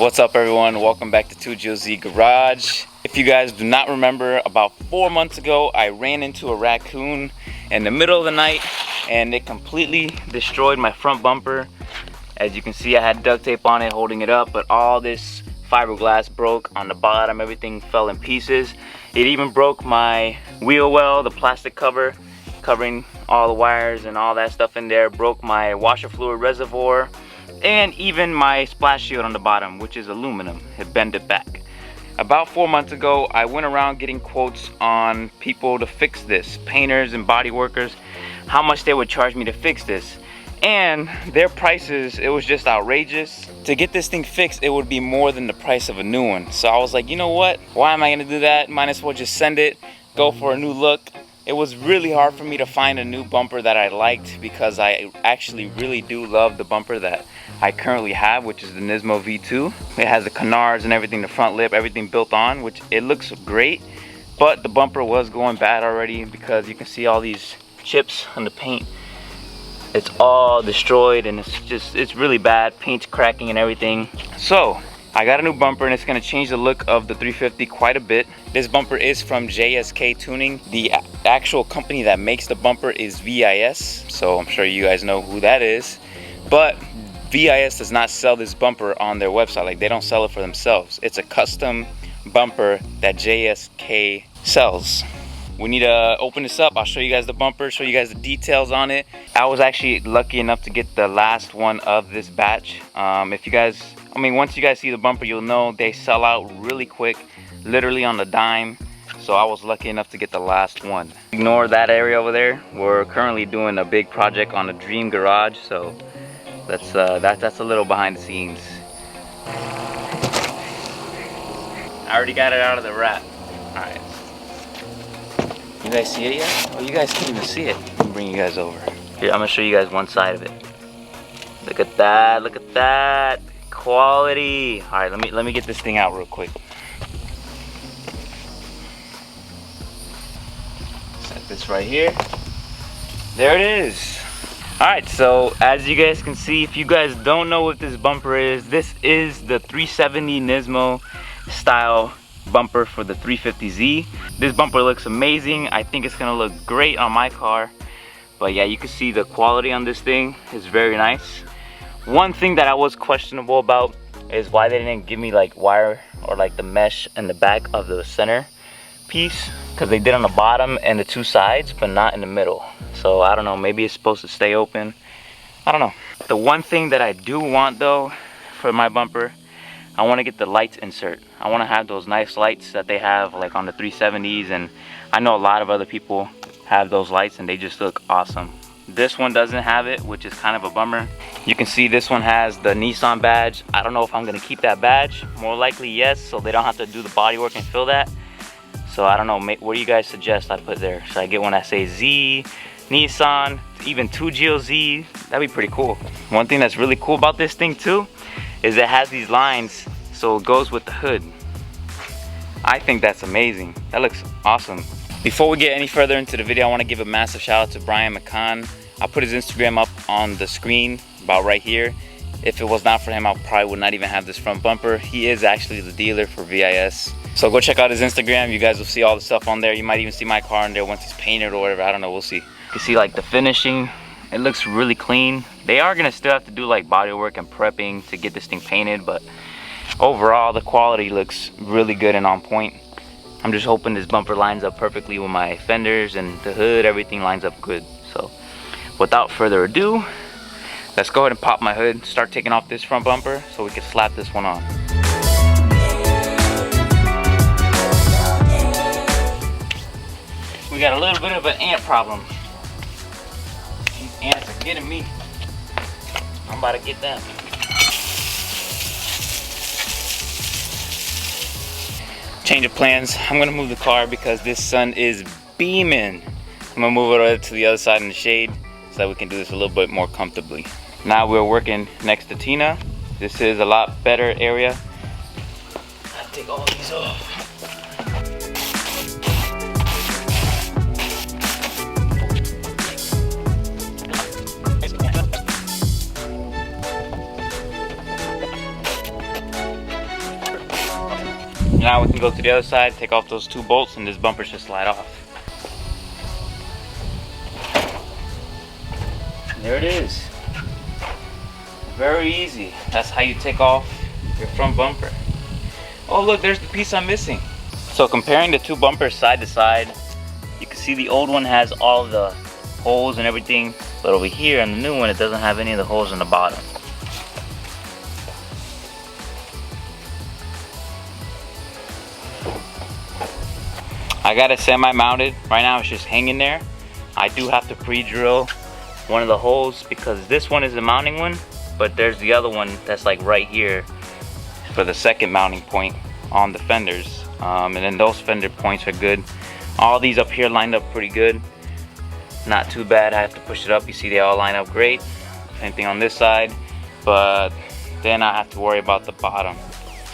What's up everyone, welcome back to 2GOZ Garage. If you guys do not remember, about 4 months ago I ran into a raccoon in the middle of the night and it completely destroyed my front bumper. As you can see, I had duct tape on it holding it up, but all this fiberglass broke on the bottom. Everything fell in pieces. It even broke my wheel well, the plastic cover covering all the wires and all that stuff in there. Broke my washer fluid reservoir and even my splash shield on the bottom, which is aluminum. It bent it back. About 4 months ago, I went around getting quotes on people to fix this, painters and body workers, how much they would charge me to fix this. And their prices, it was just outrageous. To get this thing fixed, it would be more than the price of a new one. So I was like, you know what? Why am I gonna do that? Might as well just send it, go for a new look. It was really hard for me to find a new bumper that I liked because I actually really do love the bumper that I currently have, which is the Nismo V2. It has the canards and everything, the front lip, everything built on, which it looks great. But the bumper was going bad already because you can see all these chips on the paint. It's all destroyed and it's really bad. Paint's cracking and everything. So I got a new bumper and it's gonna change the look of the 350 quite a bit. This bumper is from JSK Tuning. The actual company that makes the bumper is VIS, so I'm sure you guys know who that is. But VIS does not sell this bumper on their website. Like, they don't sell it for themselves. It's a custom bumper that JSK sells. We need to open this up. I'll show you guys the bumper, show you guys the details on it. I was actually lucky enough to get the last one of this batch. If you guys, once you guys see the bumper, you'll know they sell out really quick, literally on the dime. So I was lucky enough to get the last one. Ignore that area over there. We're currently doing a big project on a dream garage, so that's a little behind the scenes. I already got it out of the wrap. All right. You guys see it yet? Oh, you guys can't even see it. Let me bring you guys over. Here, I'm gonna show you guys one side of it. Look at that, look at that. Quality. All right, let me get this thing out real quick. Set this right here. There it is. All right, so as you guys can see, if you guys don't know what this bumper is, this is the 370 Nismo style bumper for the 350Z. This bumper looks amazing. I think it's gonna look great on my car. But yeah, you can see the quality on this thing is very nice. One thing that I was questionable about is why they didn't give me like wire or like the mesh in the back of the center piece, because they did on the bottom and the two sides but not in the middle. So I don't know, maybe it's supposed to stay open. I don't know. The one thing that I do want though for my bumper, I want to get the lights insert. I want to have those nice lights that they have like on the 370s, and I know a lot of other people have those lights and they just look awesome. This one doesn't have it, which is kind of a bummer. You can see this one has the Nissan badge. I don't know if I'm going to keep that badge. More likely yes, so they don't have to do the body work and fill that. So I don't know, what do you guys suggest I put there? Should I get one that says Z, Nissan, even 2GOZ? That'd be pretty cool. One thing that's really cool about this thing too is it has these lines, so it goes with the hood. I think that's amazing. That looks awesome. Before we get any further into the video, I want to give a massive shout out to Brian McCann. I'll put his Instagram up on the screen about right here. If it was not for him, I probably would not even have this front bumper. He is actually the dealer for VIS. So go check out his Instagram. You guys will see all the stuff on there. You might even see my car in there once it's painted or whatever. I don't know, we'll see. You can see like the finishing. It looks really clean. They are gonna still have to do like body work and prepping to get this thing painted, but overall the quality looks really good and on point. I'm just hoping this bumper lines up perfectly with my fenders and the hood. Everything lines up good. So without further ado, let's go ahead and pop my hood, start taking off this front bumper so we can slap this one on. We got a little bit of an ant problem. These ants are getting me. I'm about to get them. Change of plans. I'm gonna move the car because this sun is beaming. I'm gonna move it over to the other side in the shade so that we can do this a little bit more comfortably. Now we're working next to Tina. This is a lot better area. I'll take all these off. Now we can go to the other side, take off those 2 bolts, and this bumper should slide off. And there it is. Very easy. That's how you take off your front bumper. Oh look, there's the piece I'm missing. So comparing the 2 bumpers side to side, you can see the old one has all the holes and everything, but over here in the new one it doesn't have any of the holes in the bottom. I got it semi-mounted. Right now it's just hanging there. I do have to pre-drill one of the holes because this one is the mounting one, but there's the other one that's like right here for the second mounting point on the fenders. And then those fender points are good. All these up here lined up pretty good. Not too bad. I have to push it up. You see they all line up great. Same thing on this side. But then I have to worry about the bottom.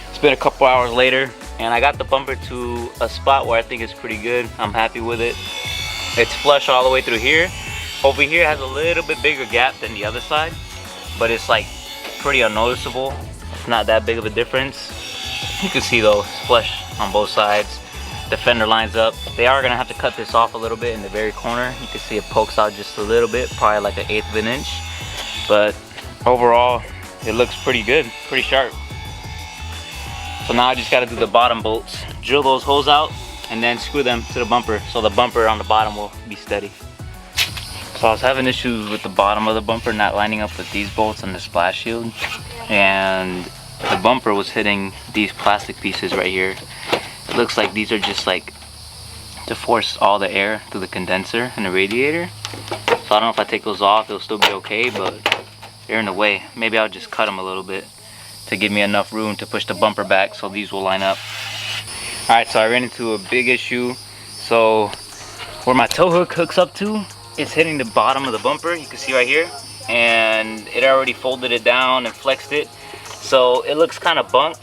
It's been a couple hours later and I got the bumper to a spot where I think it's pretty good. I'm happy with it. It's flush all the way through here. Over here has a little bit bigger gap than the other side, but it's like pretty unnoticeable. It's not that big of a difference. You can see though, it's flush on both sides. The fender lines up. They are gonna have to cut this off a little bit in the very corner. You can see it pokes out just a little bit, probably like 1/8 of an inch. But overall, it looks pretty good, pretty sharp. So now I just gotta do the bottom bolts. Drill those holes out and then screw them to the bumper so the bumper on the bottom will be steady. So I was having issues with the bottom of the bumper not lining up with these bolts on the splash shield. And the bumper was hitting these plastic pieces right here. It looks like these are just like to force all the air through the condenser and the radiator. So I don't know if I take those off, it'll still be okay, but they're in the way. Maybe I'll just cut them a little bit to give me enough room to push the bumper back so these will line up. Alright, so I ran into a big issue. So where my tow hook hooks up to, it's hitting the bottom of the bumper, you can see right here, and it already folded it down and flexed it, so it looks kind of bunk.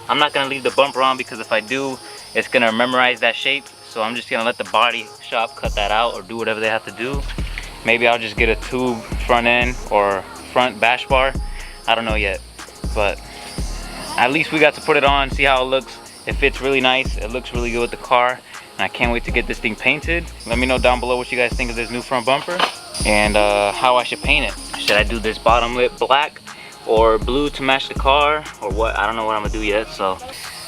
I'm not gonna leave the bumper on because if I do, it's gonna memorize that shape, so I'm just gonna let the body shop cut that out or do whatever they have to do. Maybe I'll just get a tube front end or front bash bar, I don't know yet, but at least we got to put it on, see how it looks. It fits really nice, it looks really good with the car. And I can't wait to get this thing painted. Let me know down below what you guys think of this new front bumper and how I should paint it. Should I do this bottom lip black or blue to match the car or what? I don't know what I'm gonna do yet, so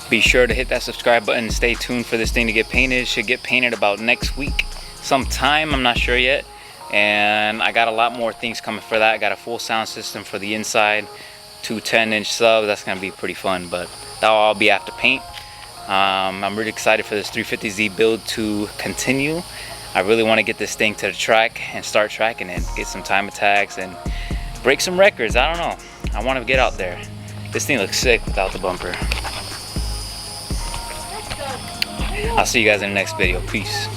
be sure to hit that subscribe button and stay tuned for this thing to get painted. It should get painted about next week sometime, I'm not sure yet. And I got a lot more things coming for that. I got a full sound system for the inside, 2 10-inch subs. That's gonna be pretty fun, but that'll all be after paint. I'm really excited for this 350Z build to continue. I really want to get this thing to the track and start tracking it, get some time attacks and break some records. I don't know, I want to get out there. This thing looks sick without the bumper. I'll see you guys in the next video. Peace.